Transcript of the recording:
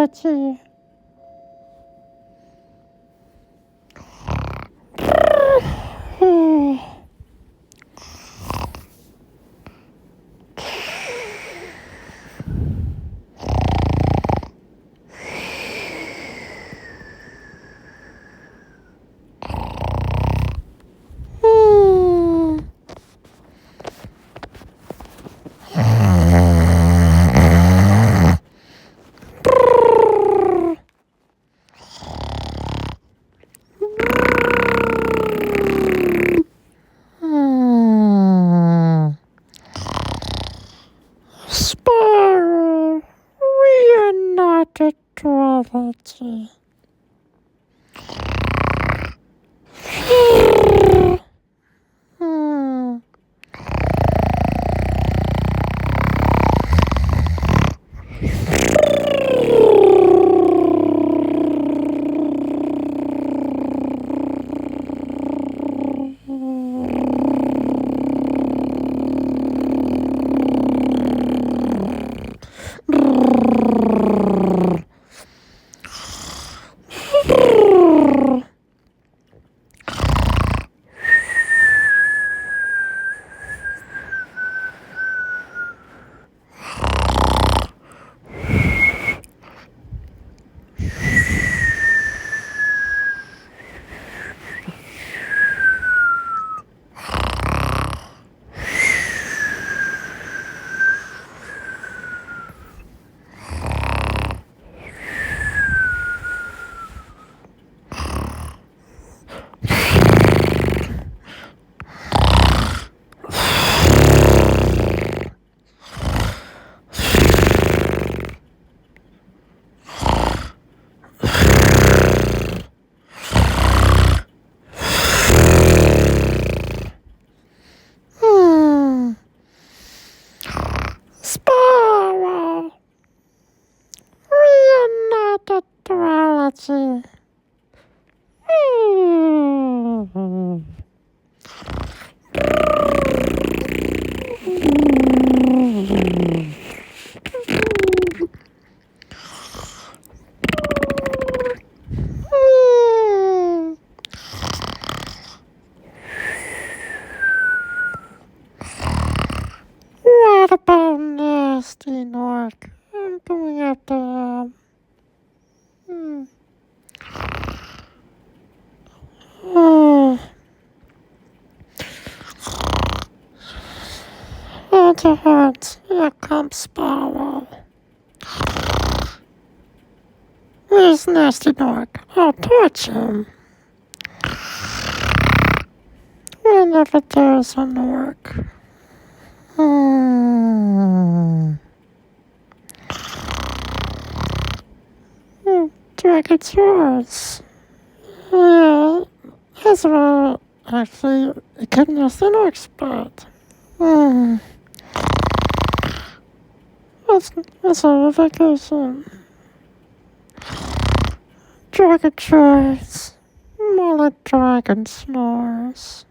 toiletsie. Spyro, we are not a toiletsie. Spyro, we are not a toiletsie. What about nasty Nork? I'm going after him. Hold your hands. Here comes Spyro. Where's nasty Nork? I'll torch him. Whenever there's a Nork. Dragon's yours. Yeah, that's right. Actually, it couldn't have the Nork spot. Let's have a vacation. Dragon choice. More like dragon snores.